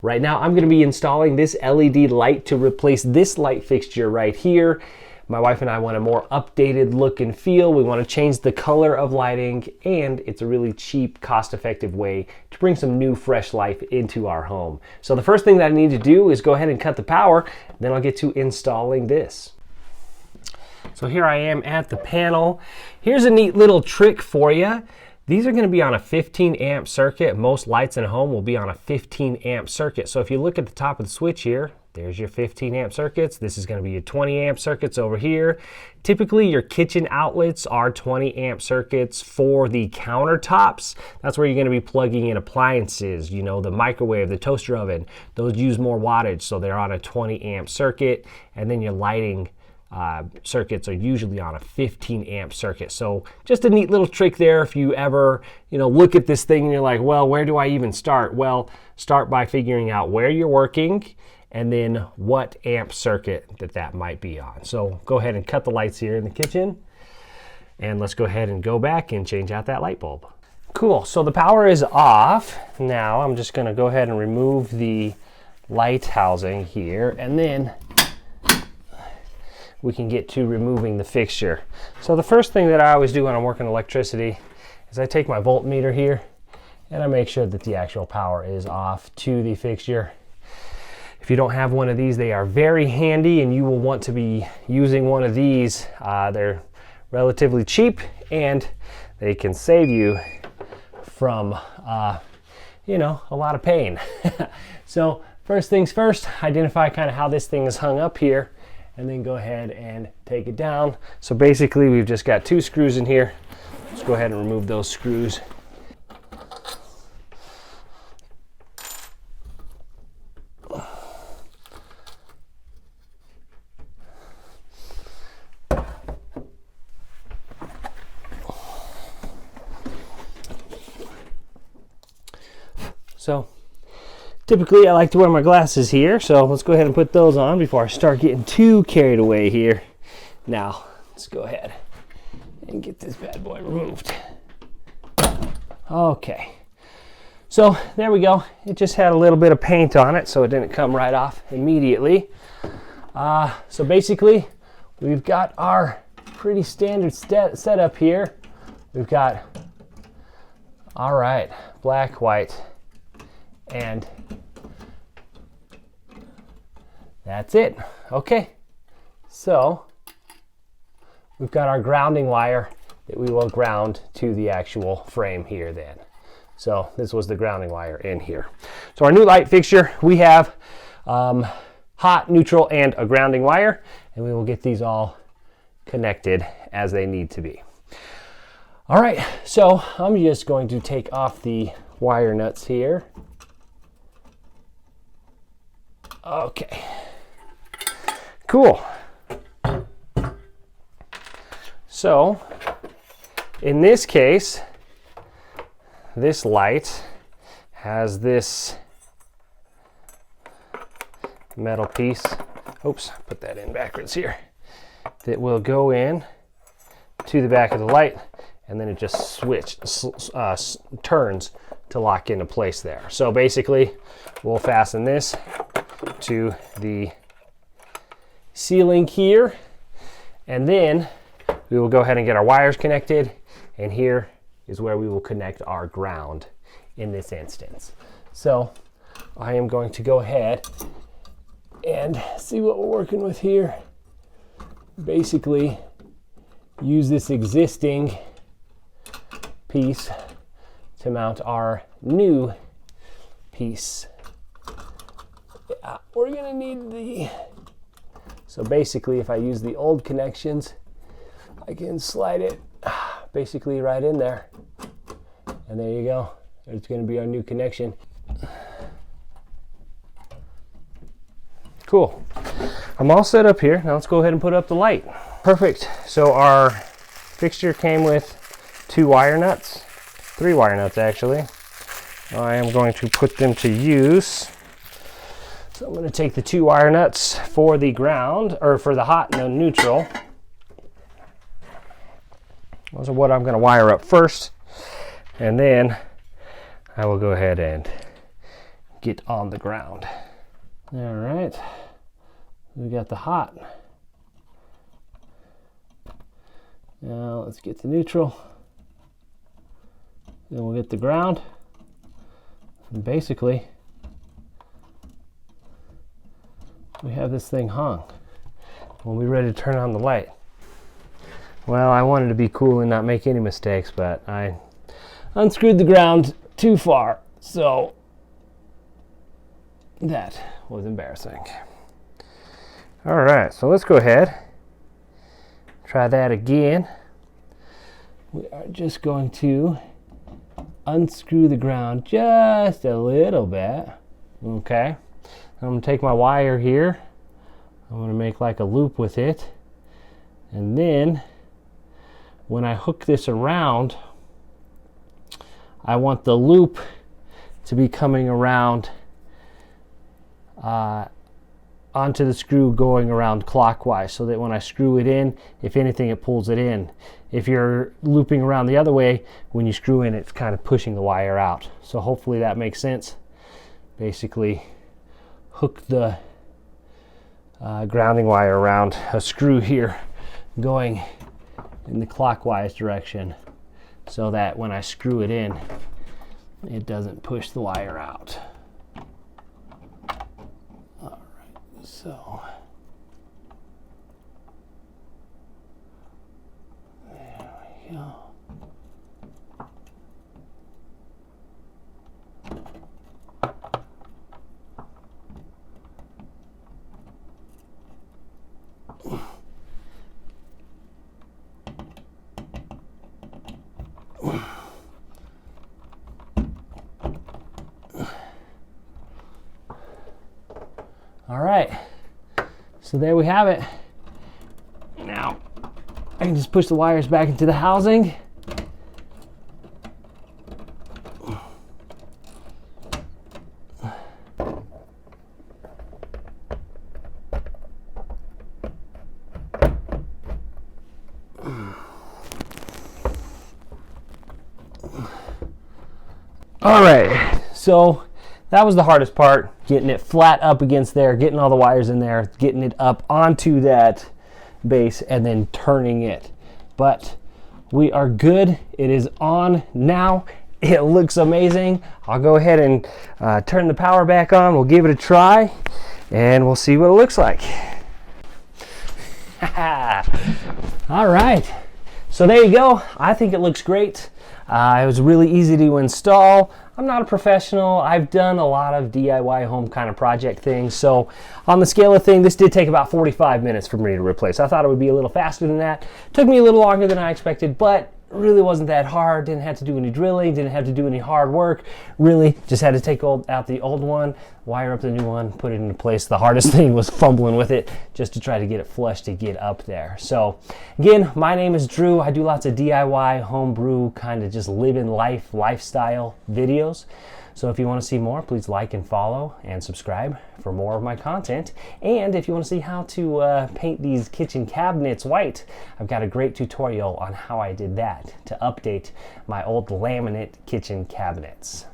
Right now I'm going to be installing this LED light to replace this light fixture right here. My wife and I want a more updated look and feel. We want to change the color of lighting, and it's a really cheap, cost-effective way to bring some new, fresh life into our home. So the first thing that I need to do is go ahead and cut the power, then I'll get to installing this. So here I am at the panel. Here's a neat little trick for you. These are going to be on a 15 amp circuit. Most lights in a home will be on a 15 amp circuit. So if you look at the top of the switch here, there's your 15 amp circuits. This is going to be your 20 amp circuits over here. Typically your kitchen outlets are 20 amp circuits. For the countertops, that's where you're going to be plugging in appliances, you know, the microwave, the toaster oven. Those use more wattage, so they're on a 20 amp circuit. And then your lighting circuits are usually on a 15 amp circuit. So just a neat little trick there. If you ever, look at this thing and you're like, well, where do I even start? Well, start by figuring out where you're working and then what amp circuit that might be on. So go ahead and cut the lights here in the kitchen, and let's go ahead and go back and change out that light bulb. Cool, so the power is off. Now I'm just gonna go ahead and remove the light housing here, and then we can get to removing the fixture. So the first thing that I always do when I'm working electricity is I take my voltmeter here and I make sure that the actual power is off to the fixture. If you don't have one of these, they are very handy, and you will want to be using one of these. They're relatively cheap and they can save you from a lot of pain. So first things first, identify kind of how this thing is hung up here, and then go ahead and take it down. So basically we've just got 2 screws in here. Let's go ahead and remove those screws. So typically I like to wear my glasses here, so let's go ahead and put those on before I start getting too carried away here. Now, let's go ahead and get this bad boy removed. Okay, so there we go. It just had a little bit of paint on it, so it didn't come right off immediately. So basically, we've got our pretty standard setup here. We've got, all right, black, white, and that's it. Okay, so we've got our grounding wire that we will ground to the actual frame here then. So this was the grounding wire in here. So our new light fixture, we have hot, neutral, and a grounding wire, and we will get these all connected as they need to be. All right, so I'm just going to take off the wire nuts here. Okay, cool. So in this case, this light has this metal piece, oops, put that in backwards here, that will go in to the back of the light, and then it just turns to lock into place there. So basically we'll fasten this to the ceiling here, and then we will go ahead and get our wires connected, and here is where we will connect our ground in this instance. So I am going to go ahead and see what we're working with here. Basically use this existing piece to mount our new piece. Yeah, we're gonna need so basically if I use the old connections, I can slide it basically right in there, and there you go. It's gonna be our new connection. Cool. I'm all set up here. Now let's go ahead and put up the light. Perfect. So our fixture came with 2 wire nuts, 3 wire nuts actually. I am going to put them to use. So I'm going to take the 2 wire nuts for the ground, or for the hot and the neutral. Those are what I'm going to wire up first, and then I will go ahead and get on the ground. All right, we got the hot. Now let's get to neutral. Then we'll get the ground. And basically, we have this thing hung. We'll be ready to turn on the light. Well, I wanted to be cool and not make any mistakes, but I unscrewed the ground too far, so that was embarrassing. All right, so let's go ahead, try that again. We are just going to unscrew the ground just a little bit. Okay, I'm going to take my wire here. I'm going to make like a loop with it, and then when I hook this around, I want the loop to be coming around onto the screw, going around clockwise, so that when I screw it in, if anything, it pulls it in. If you're looping around the other way, when you screw in, it's kind of pushing the wire out. So hopefully that makes sense. Basically, hook the grounding wire around a screw here going in the clockwise direction, so that when I screw it in, it doesn't push the wire out. All right, so there we go. All right, so there we have it. Now I can just push the wires back into the housing. All right, so that was the hardest part, getting it flat up against there, getting all the wires in there, getting it up onto that base, and then turning it. But we are good. It is on now. It looks amazing. I'll go ahead and turn the power back on. We'll give it a try, and we'll see what it looks like. All right, so there you go. I think it looks great. It was really easy to install. I'm not a professional. I've done a lot of DIY home kind of project things. So on the scale of things, this did take about 45 minutes for me to replace. I thought it would be a little faster than that. Took me a little longer than I expected, but really wasn't that hard. Didn't have to do any drilling, didn't have to do any hard work. Really just had to take out the old one, wire up the new one, put it into place. The hardest thing was fumbling with it just to try to get it flush to get up there. So again, my name is Drew. I do lots of DIY, homebrew, kind of just living life, lifestyle videos. So if you want to see more, please like and follow and subscribe for more of my content. And if you want to see how to paint these kitchen cabinets white, I've got a great tutorial on how I did that to update my old laminate kitchen cabinets.